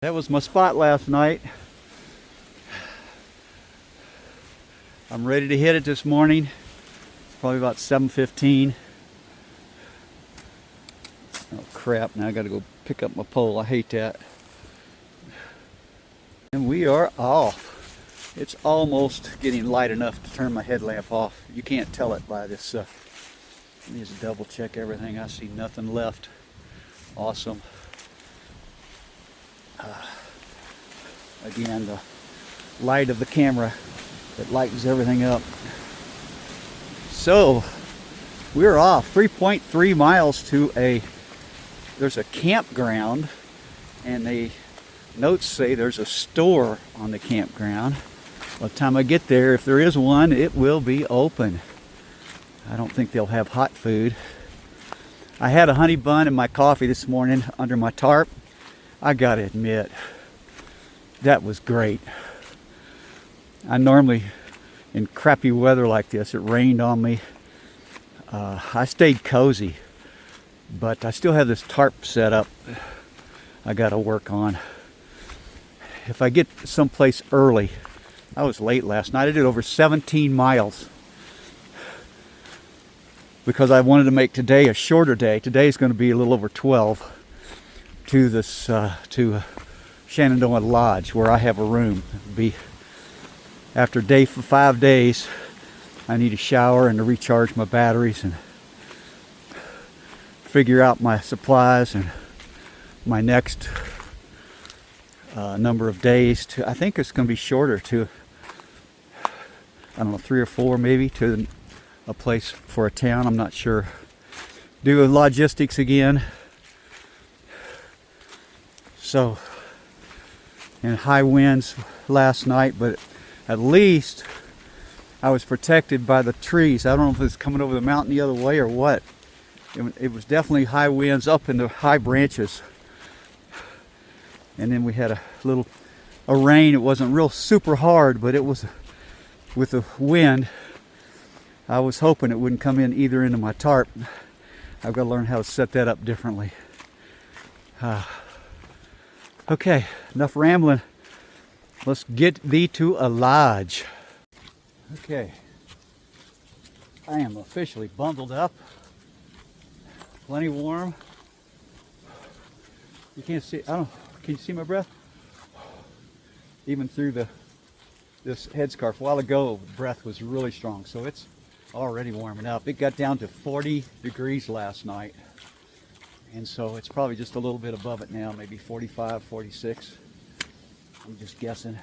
That was my spot last night. I'm ready to hit it this morning. Probably about 7:15. Oh crap, now I gotta go pick up my pole. I hate that. And we are off. It's almost getting light enough to turn my headlamp off. You can't tell it by this. Let me just double check everything. I see nothing left. Awesome. Again, the light of the camera that lightens everything up. So we're off 3.3 miles to there's a campground, and the notes say there's a store on the campground. By the time I get there, if there is one, it will be open. I don't think they'll have hot food. I had a honey bun in my coffee this morning under my tarp. I gotta admit, that was great. I normally, in crappy weather like this, it rained on me. I stayed cozy, but I still have this tarp set up I gotta work on. If I get someplace early, I was late last night. I did over 17 miles because I wanted to make today a shorter day. Today's going to be a little over 12 to this to Shenandoah Lodge, where I have a room. It'll be after day for 5 days. I need a shower and to recharge my batteries and figure out my supplies and my next number of days. I think it's going to be shorter, to I don't know, 3 or 4 maybe, to a place for a town. I'm not sure. Do logistics again. So, and high winds last night, but at least I was protected by the trees. I don't know if it's coming over the mountain the other way or what. It was definitely high winds up in the high branches. And then we had a rain. It wasn't real super hard, but it was with the wind. I was hoping it wouldn't come in either into my tarp. I've got to learn how to set that up differently. Okay, enough rambling. Let's get thee to a lodge. Okay, I am officially bundled up. Plenty warm. You can't see. Can you see my breath? Even through this headscarf. A while ago, the breath was really strong, so it's already warming up. It got down to 40 degrees last night, and so it's probably just a little bit above it now, maybe 45, 46. I'm just guessing.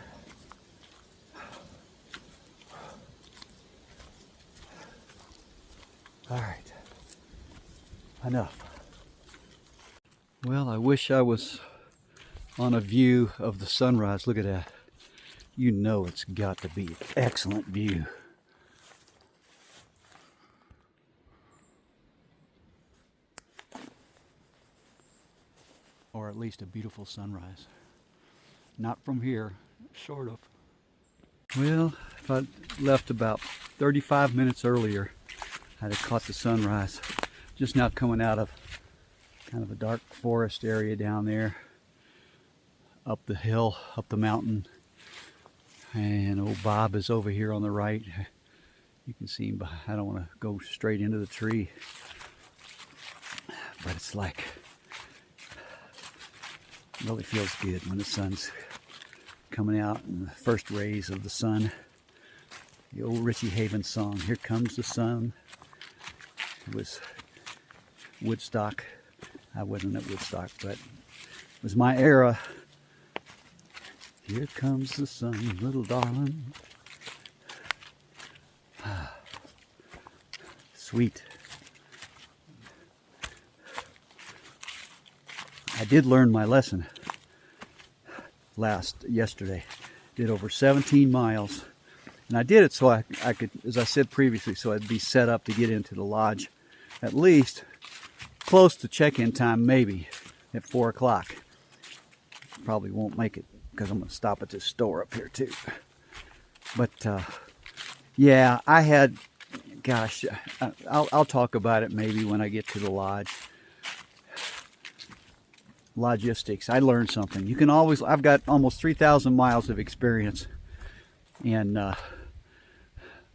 All right, enough. Well, I wish I was on a view of the sunrise. Look at that. You know it's got to be an excellent view. Or at least a beautiful sunrise. Not from here, sort of. Well, if I left about 35 minutes earlier, I'd have caught the sunrise. Just now coming out of kind of a dark forest area down there. Up the hill, up the mountain. And old Bob is over here on the right. You can see him. I don't want to go straight into the tree. But it's like, it really feels good when the sun's coming out and the first rays of the sun. The old Richie Havens song, "Here Comes the Sun." It was Woodstock. I wasn't at Woodstock, but it was my era. Here comes the sun, little darling. Sweet. I did learn my lesson yesterday. Did over 17 miles. And I did it so I could, as I said previously, so I'd be set up to get into the lodge at least close to check-in time, maybe at 4 o'clock. Probably won't make it because I'm going to stop at this store up here too. But yeah, I had, gosh, I'll talk about it maybe when I get to the lodge. logistics. I learned something. You can always, I've got almost 3,000 miles of experience, and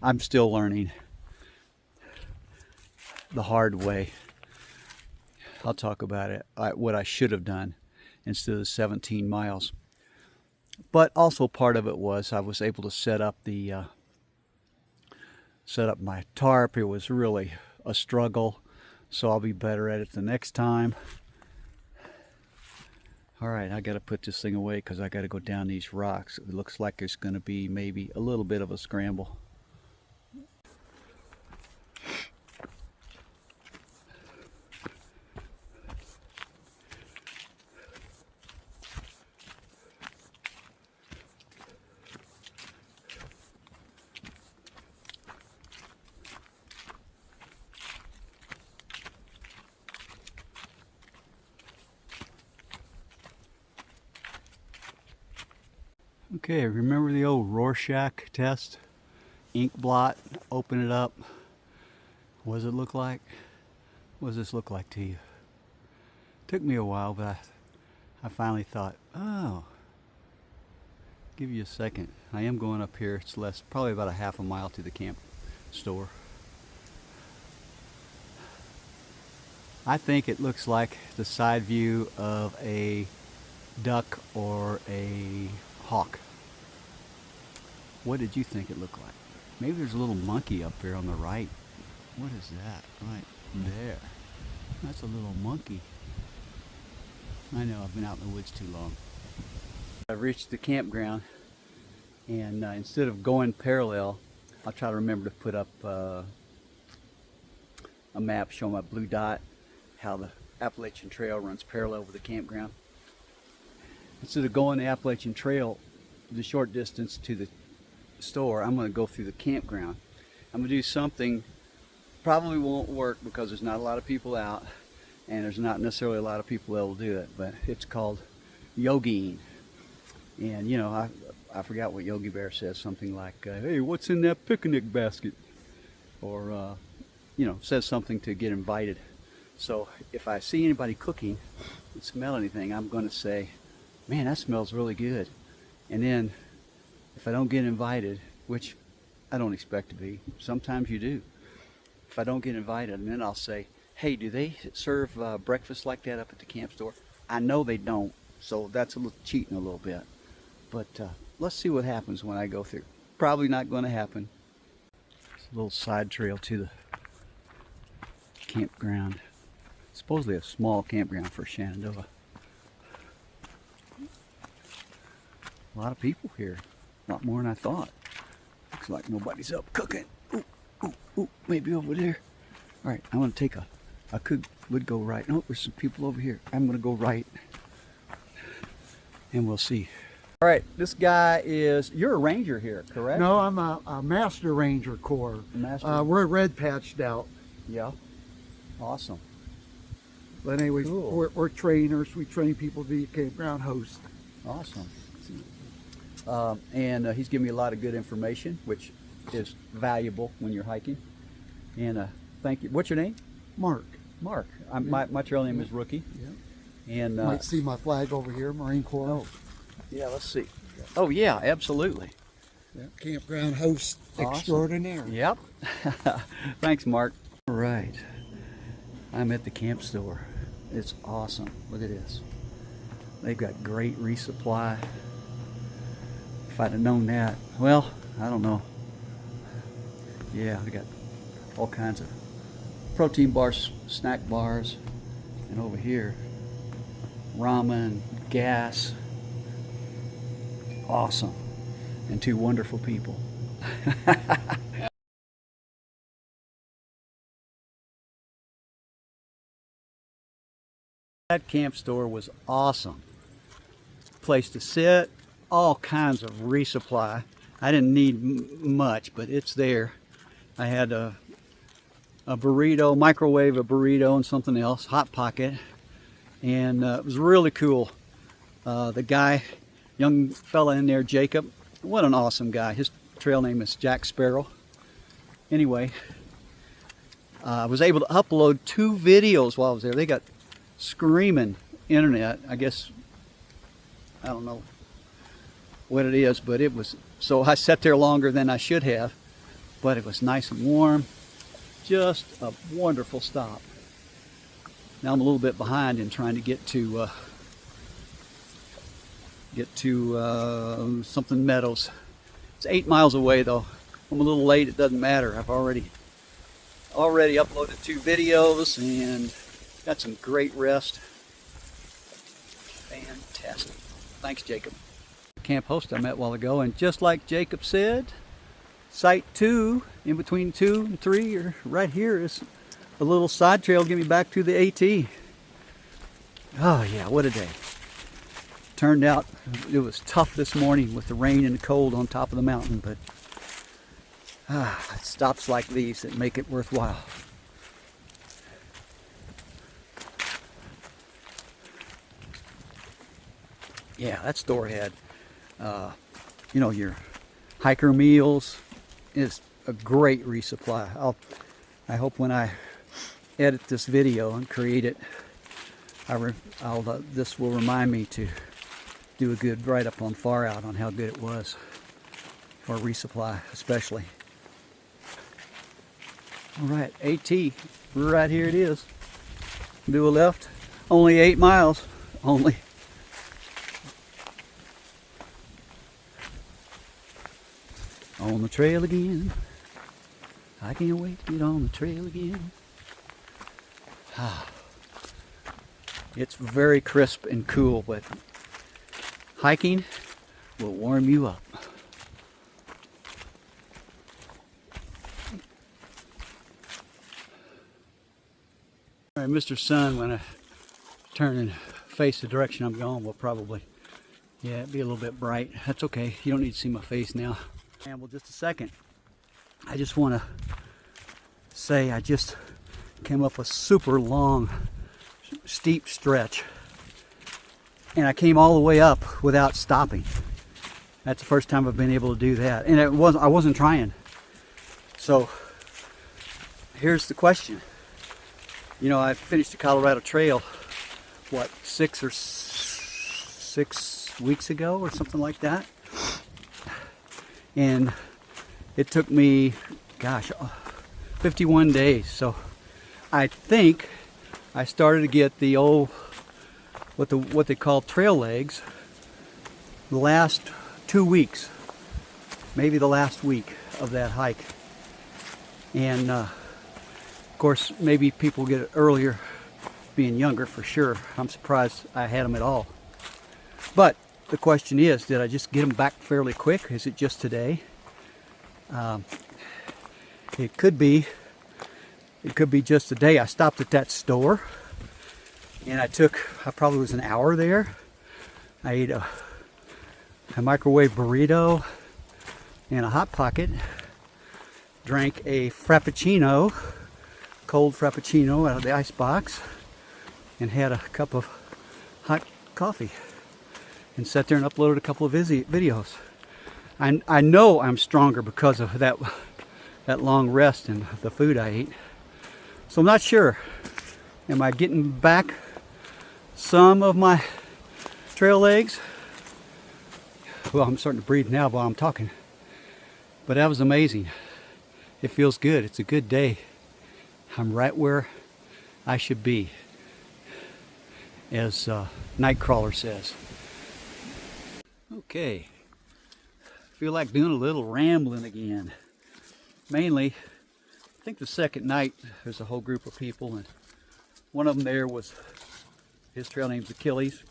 I'm still learning the hard way. I'll talk about it, what I should have done instead of 17 miles. But also part of it was I was able to set up my tarp. It was really a struggle, so I'll be better at it the next time. All right, I got to put this thing away because I got to go down these rocks. It looks like there's going to be maybe a little bit of a scramble. Okay, remember the old Rorschach test? Ink blot, open it up. What does it look like? What does this look like to you? Took me a while, but I finally thought, oh, give you a second. I am going up here. It's probably about a half a mile to the camp store. I think it looks like the side view of a duck or a hawk. What did you think it looked like? Maybe there's a little monkey up there on the right. What is that right there? That's a little monkey. I know, I've been out in the woods too long. I've reached the campground, and instead of going parallel, I'll try to remember to put up a map showing my blue dot, how the Appalachian Trail runs parallel with the campground. Instead of going the Appalachian Trail the short distance to the store, I'm going to go through the campground. I'm going to do something probably won't work because there's not a lot of people out, and there's not necessarily a lot of people that will do it, but it's called yogiing. And you know, I forgot what Yogi Bear says, something like, hey, what's in that picnic basket? Or, you know, says something to get invited. So if I see anybody cooking and smell anything, I'm going to say, man, that smells really good. And then if I don't get invited, which I don't expect to be, sometimes you do. If I don't get invited, and then I'll say, hey, do they serve breakfast like that up at the camp store? I know they don't, so that's a little cheating a little bit. But let's see what happens when I go through. Probably not going to happen. It's a little side trail to the campground. Supposedly a small campground for Shenandoah. A lot of people here. A lot more than I thought. Looks like nobody's up cooking. Ooh, ooh, ooh, maybe over there. All right, I'm going to take would go right. No, there's some people over here. I'm going to go right, and we'll see. All right, this guy you're a ranger here, correct? No, I'm a Master Ranger Corps. We're red patched out. Yeah, awesome. But anyways, cool. we're trainers. We train people to be a campground host. Awesome. And he's giving me a lot of good information, which is valuable when you're hiking. And thank you. What's your name? Mark. Mark. My trail name is Rookie. Yeah. And you might see my flag over here, Marine Corps. Oh, yeah. Let's see. Oh, yeah. Absolutely. Yeah. Campground host extraordinaire. Yep. Thanks, Mark. All right. I'm at the camp store. It's awesome. Look at this. They've got great resupply. If I'd have known that, well, I don't know. Yeah, they got all kinds of protein bars, snack bars, and over here, ramen, gas. Awesome. And two wonderful people. That camp store was awesome. Place to sit, all kinds of resupply. I didn't need much, but it's there. I had a burrito, microwave, a burrito, and something else, Hot Pocket, and it was really cool. The guy, young fella in there, Jacob, what an awesome guy. His trail name is Jack Sparrow. Anyway, I was able to upload 2 videos while I was there. They got screaming internet. I guess, I don't know what it is, but it was, so I sat there longer than I should have, but it was nice and warm. Just a wonderful stop. Now I'm a little bit behind in trying to get to something Meadows. It's 8 miles away though. I'm a little late, it doesn't matter. I've already uploaded 2 videos and got some great rest. Fantastic. Thanks, Jacob. Camp host I met a while ago, and just like Jacob said, site 2, in between 2 and 3, or right here, is a little side trail to get me back to the AT. Oh yeah, what a day. Turned out it was tough this morning with the rain and the cold on top of the mountain, but it's stops like these that make it worthwhile. Yeah, that store had, your hiker meals. Is a great resupply. I hope when I edit this video and create it, this will remind me to do a good write-up on Far Out on how good it was for resupply, especially. All right, AT, right here it is. Do a left, only 8 miles, only. On the trail again. I can't wait to get on the trail again. It's very crisp and cool, but hiking will warm you up. All right, Mr. Sun, when I turn and face the direction I'm going, will probably, it'd be a little bit bright. That's okay. You don't need to see my face now. And well, just a second. I just want to say I just came up a super long, steep stretch, and I came all the way up without stopping. That's the first time I've been able to do that, and I wasn't trying. So here's the question. I finished the Colorado Trail, what, 6 weeks ago or something like that. And it took me, 51 days. So I think I started to get the old, what they call trail legs, the last 2 weeks, maybe the last week of that hike. And of course, maybe people get it earlier, being younger for sure. I'm surprised I had them at all. But the question is, did I just get them back fairly quick? Is it just today? It could be just today. I stopped at that store and I probably was an hour there. I ate a microwave burrito and a Hot Pocket, drank a Frappuccino, cold Frappuccino out of the ice box, and had a cup of hot coffee. And sat there and uploaded a couple of videos. I know I'm stronger because of that long rest and the food I ate. So I'm not sure. Am I getting back some of my trail legs? Well, I'm starting to breathe now while I'm talking. But that was amazing. It feels good. It's a good day. I'm right where I should be, as Nightcrawler says. Okay, feel like doing a little rambling again. Mainly, I think the second night there's a whole group of people, and one of them there was, his trail name's Achilles.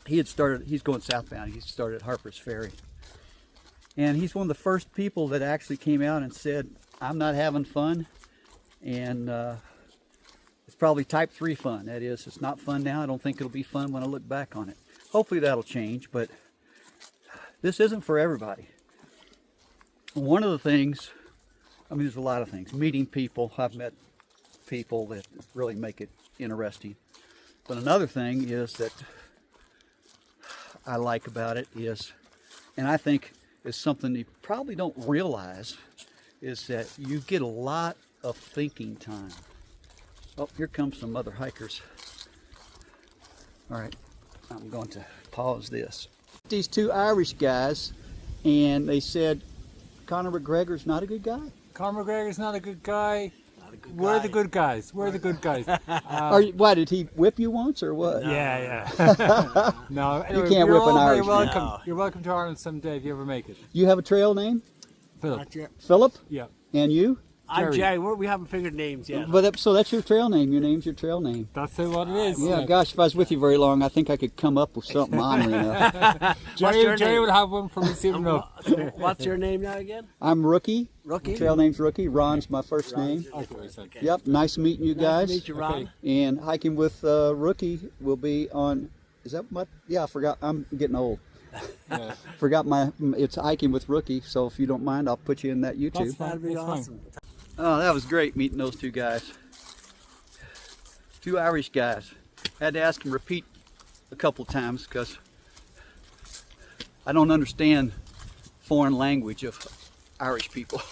He's going southbound. He started at Harper's Ferry. And he's one of the first people that actually came out and said, I'm not having fun. And it's probably type 3 fun. That is, it's not fun now. I don't think it'll be fun when I look back on it. Hopefully that'll change, but this isn't for everybody. One of the things, there's a lot of things. Meeting people. I've met people that really make it interesting. But another thing is that I like about it is, and I think is something you probably don't realize, is that you get a lot of thinking time. Oh, here comes some other hikers. All right, I'm going to pause this. These two Irish guys, and they said Conor McGregor's not a good guy. Conor McGregor's not a good guy. We're the good guys. We're the good guys. Why did he whip you once or what? Yeah. No, anyway, You can't you're whip an all very Irishman. welcome. No. You're welcome to Ireland someday if you ever make it. You have a trail name? Philip. Philip? Yeah. And you? I'm Jerry. Jerry. We haven't figured names yet. But so that's your trail name. Your name's your trail name. That's what it is. Yeah, gosh, if I was with you very long, I think I could come up with something honorary enough. your Jerry name? would have one for me soon enough. So what's your name now again? I'm Rookie. Rookie? Trail name's Rookie. Ron's my first name. Okay. Yep, nice meeting you Nice guys. to meet you, Ron. Okay. And hiking with Rookie will be on, is that what? Yeah, I forgot. I'm getting old. Yeah. Forgot it's hiking with Rookie, so if you don't mind, I'll put you in that YouTube. That's fine. That'd be That's fine. awesome. Oh, that was great meeting those two guys. Two Irish guys. Had to ask them repeat a couple times because I don't understand foreign language of Irish people.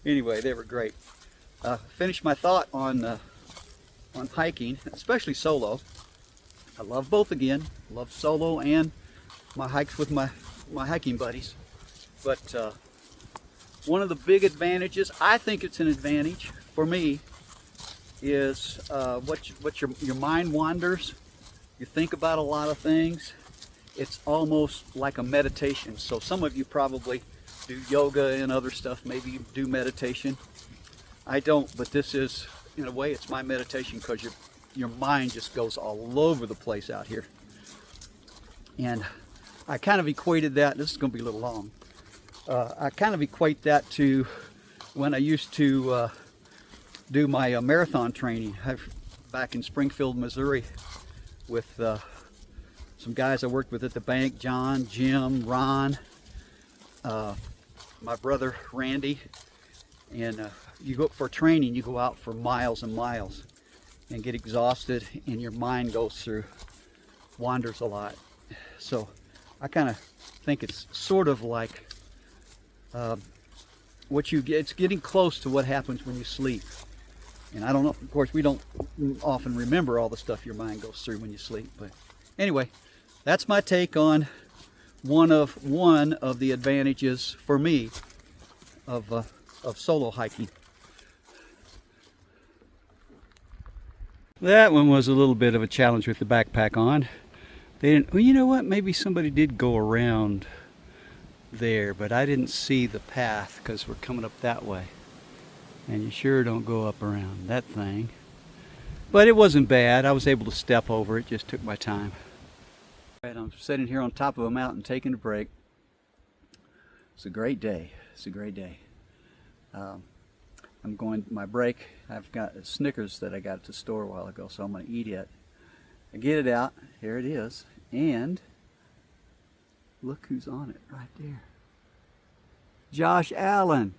Anyway, they were great. Finished my thought on hiking, especially solo. I love both again. Love solo and my hikes with my hiking buddies. But one of the big advantages, I think it's an advantage for me, is what your mind wanders. You think about a lot of things. It's almost like a meditation. So some of you probably do yoga and other stuff. Maybe you do meditation. I don't, but this is, in a way, it's my meditation because your mind just goes all over the place out here. And I kind of equated that, this is going to be a little long, I kind of equate that to when I used to do my marathon training back in Springfield, Missouri, with some guys I worked with at the bank, John, Jim, Ron, my brother Randy, and you go for training, you go out for miles and miles and get exhausted, and your mind wanders a lot. So I kind of think it's sort of like it's getting close to what happens when you sleep. And I don't know, of course, we don't often remember all the stuff your mind goes through when you sleep. But anyway, that's my take on one of the advantages for me of solo hiking. That one was a little bit of a challenge with the backpack on. They didn't. Well, you know what? Maybe somebody did go around there, but I didn't see the path because we're coming up that way. And you sure don't go up around that thing. But it wasn't bad. I was able to step over it. Just took my time. And I'm sitting here on top of a mountain taking a break. It's a great day. It's a great day. I'm going my break. I've got a Snickers that I got at the store a while ago, so I'm going to eat it. I get it out. Here it is. And look who's on it right there. Josh Allen.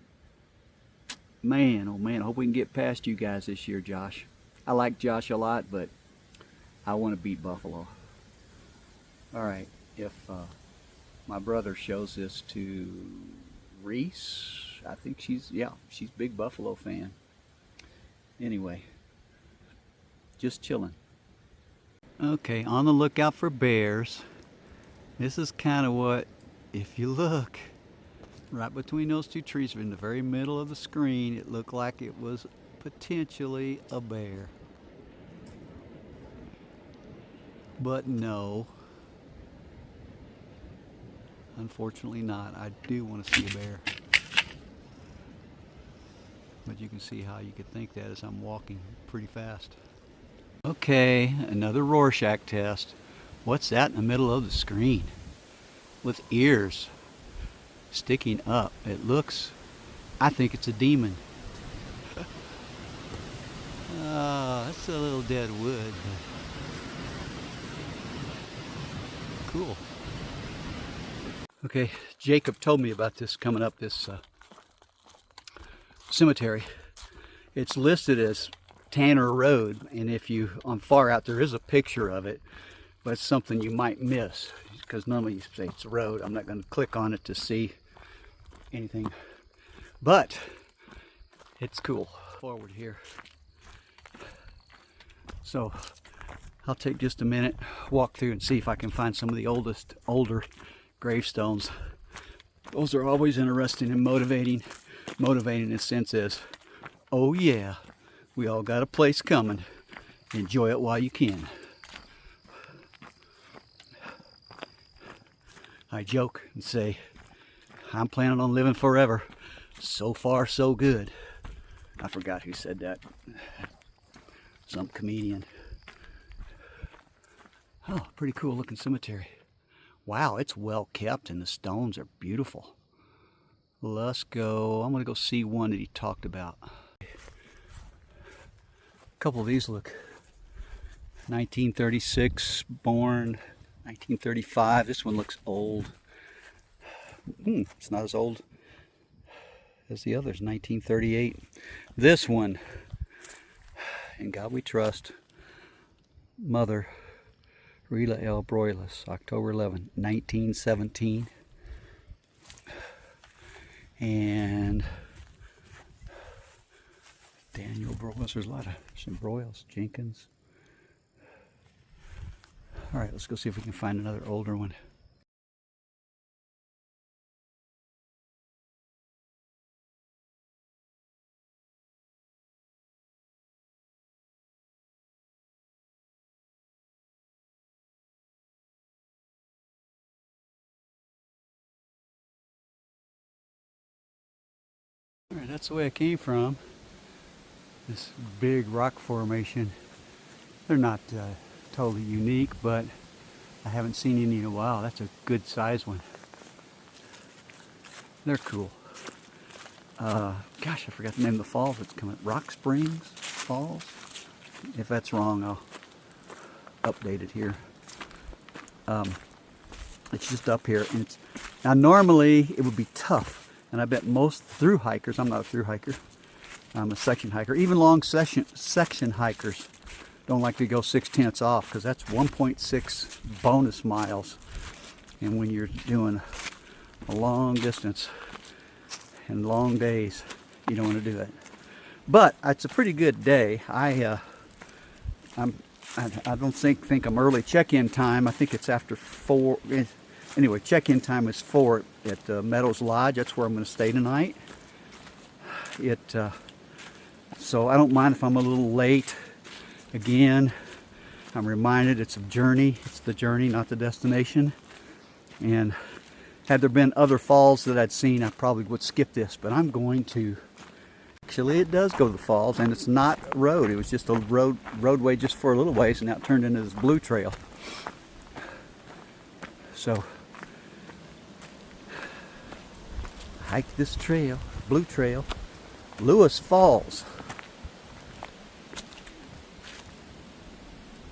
Man, oh man, I hope we can get past you guys this year, Josh. I like Josh a lot, but I want to beat Buffalo. All right, if my brother shows this to Reese, I think she's a big Buffalo fan. Anyway, just chilling. Okay, on the lookout for bears. This is kind of what, if you look, right between those two trees in the very middle of the screen, it looked like it was potentially a bear. But no. Unfortunately not. I do want to see a bear. But you can see how you could think that as I'm walking pretty fast. Okay, another Rorschach test. What's that in the middle of the screen? With ears sticking up. It looks, I think it's a demon. That's a little dead wood. Cool. Okay, Jacob told me about this coming up, this cemetery. It's listed as Tanner Road, and if you, on far out, there is a picture of it, but it's something you might miss, because normally you say it's a road. I'm not going to click on it to see anything, but it's cool. Forward here. So I'll take just a minute, walk through and see if I can find some of the older gravestones. Those are always interesting and motivating. Motivating in a sense is, oh yeah, we all got a place coming. Enjoy it while you can. I joke and say, I'm planning on living forever. So far, so good. I forgot who said that. Some comedian. Oh, pretty cool looking cemetery. Wow, it's well kept and the stones are beautiful. Let's go. I'm gonna go see one that he talked about. A couple of these look 1936 born, 1935. This one looks old. It's not as old as the others. 1938. This one, in God we trust, Mother Rila L. Broilus, October 11, 1917. And Daniel Broilus. There's a lot of some Broils. Jenkins. All right, let's go see if we can find another older one. All right, that's the way I came from. This big rock formation. They're not totally unique, but I haven't seen any in a while. That's a good size one. They're cool. Gosh, I forgot the name of the falls that's coming. Rock Springs Falls? If that's wrong, I'll update it here. It's just up here. And it's, now normally it would be tough. And I bet most through hikers, I'm not a through hiker, I'm a section hiker. Even long section hikers don't like to go 6/10 off because that's 1.6 bonus miles. And when you're doing a long distance and long days, you don't want to do it. But it's a pretty good day. I don't think I'm early check-in time. I think it's after 4. Anyway, check-in time is 4 at Meadows Lodge. That's where I'm going to stay tonight. So I don't mind if I'm a little late. Again, I'm reminded it's a journey. It's the journey, not the destination. And had there been other falls that I'd seen, I probably would skip this. But I'm going to. Actually, it does go to the falls, and it's not a road. It was just a roadway just for a little ways, and now it turned into this blue trail. So hike this trail, blue trail, Lewis Falls.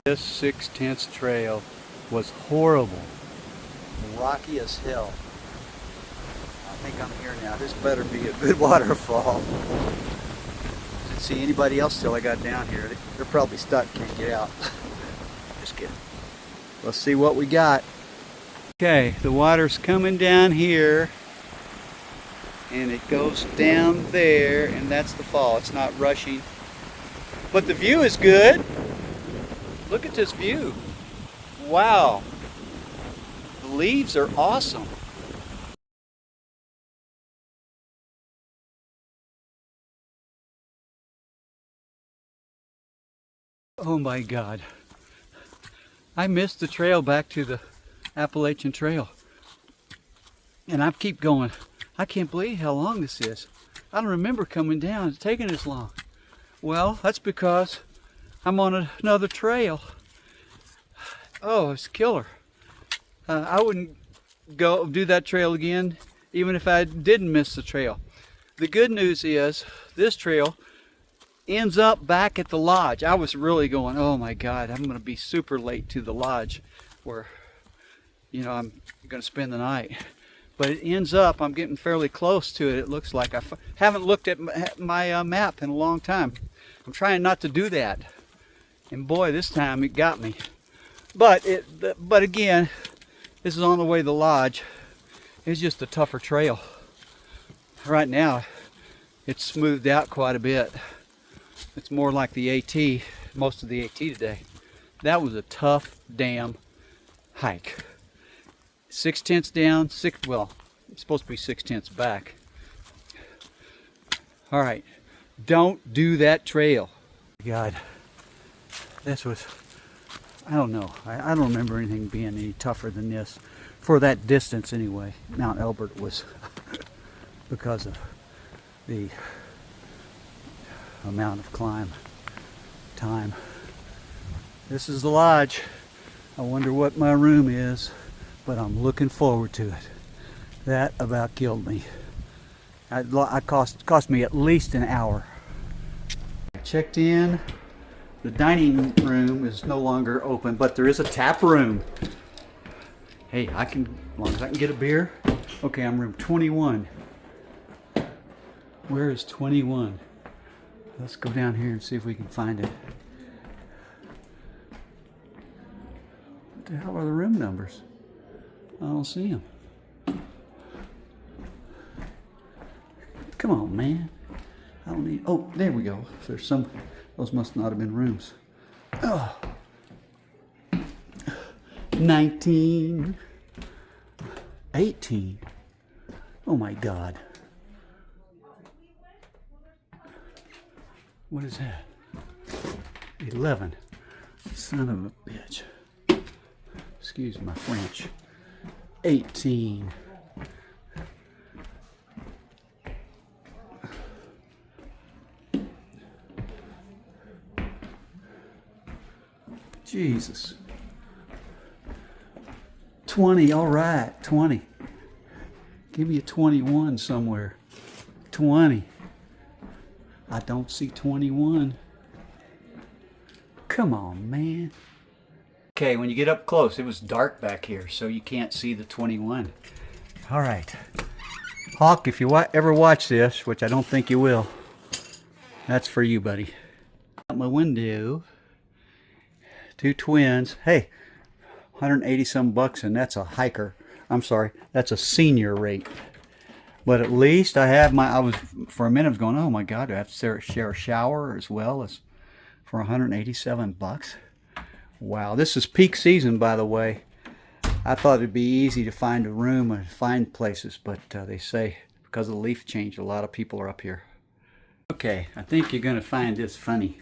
This 6/10 trail was horrible, rocky as hell. I think I'm here now. This better be a good waterfall. Didn't see anybody else till I got down here. They're probably stuck, can't get out. Just kidding. Let's see what we got. Okay, the water's coming down here. And it goes down there, and that's the fall. It's not rushing. But the view is good. Look at this view. Wow. The leaves are awesome. Oh my God. I missed the trail back to the Appalachian Trail. And I keep going. I can't believe how long this is. I don't remember coming down. It's taking this long. Well, that's because I'm on another trail. Oh, it's killer. I wouldn't go do that trail again, even if I didn't miss the trail. The good news is this trail ends up back at the lodge. I was really going, oh my God, I'm going to be super late to the lodge where, you know, I'm going to spend the night. But it ends up, I'm getting fairly close to it. It looks like I haven't looked at my map in a long time. I'm trying not to do that. And boy, this time it got me. But again, this is on the way to the lodge. It's just a tougher trail. Right now, it's smoothed out quite a bit. It's more like the AT, most of the AT today. That was a tough damn hike. 6/10 down, well, it's supposed to be 6/10 back. All right, don't do that trail. God, this was, I don't know. I don't remember anything being any tougher than this for that distance anyway. Mount Elbert was because of the amount of climb time. This is the lodge. I wonder what my room is, but I'm looking forward to it. That about killed me. It cost me at least an hour. I checked in. The dining room is no longer open, but there is a tap room. Hey, as long as I can get a beer. Okay, I'm room 21. Where is 21? Let's go down here and see if we can find it. What the hell are the room numbers? I don't see them. Come on, man. I don't need. Oh, there we go. There's some. Those must not have been rooms. Oh. 19. 18. Oh my God. What is that? 11. Son of a bitch. Excuse my French. 18. Jesus. 20, all right, 20. Give me a 21 somewhere. 20. I don't see 21. Come on, man. Okay, when you get up close, it was dark back here, so you can't see the 21. All right. Hawk, if you ever watch this, which I don't think you will, that's for you, buddy. Out my window. 2 twins. Hey, 180 some bucks, and that's a hiker. I'm sorry, that's a senior rate. But at least I have I was, for a minute, I was going, oh my God, do I have to share a shower as well as for 187 bucks? Wow, this is peak season, by the way. I thought it'd be easy to find a room and find places, but they say because of the leaf change, a lot of people are up here. Okay, I think you're gonna find this funny.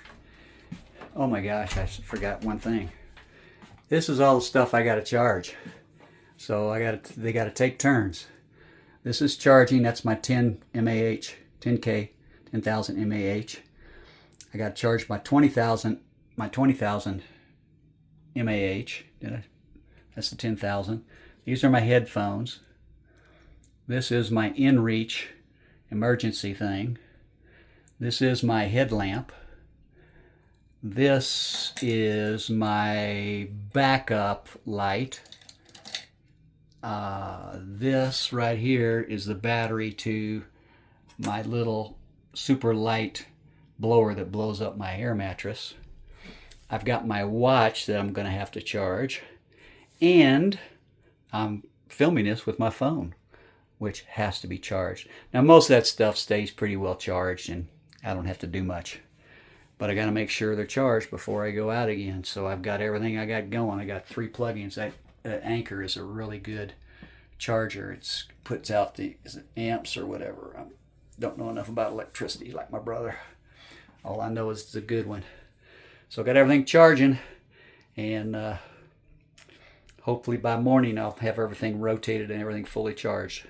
Oh my gosh, I forgot one thing. This is all the stuff I gotta charge. So they gotta take turns. This is charging, that's my 10 mAh, 10K, 10,000 mAh. I gotta charge my 20,000 mAh. That's the 10,000. These are my headphones. This is my inReach emergency thing. This is my headlamp. This is my backup light. This right here is the battery to my little super light blower that blows up my air mattress. I've got my watch that I'm going to have to charge. And I'm filming this with my phone, which has to be charged. Now most of that stuff stays pretty well charged and I don't have to do much. But I got to make sure they're charged before I go out again. So I've got everything I got going. I got 3 plugins. That Anchor is a really good charger. It puts out the amps or whatever. I don't know enough about electricity like my brother. All I know is it's a good one. So I got everything charging, and hopefully by morning I'll have everything rotated and everything fully charged.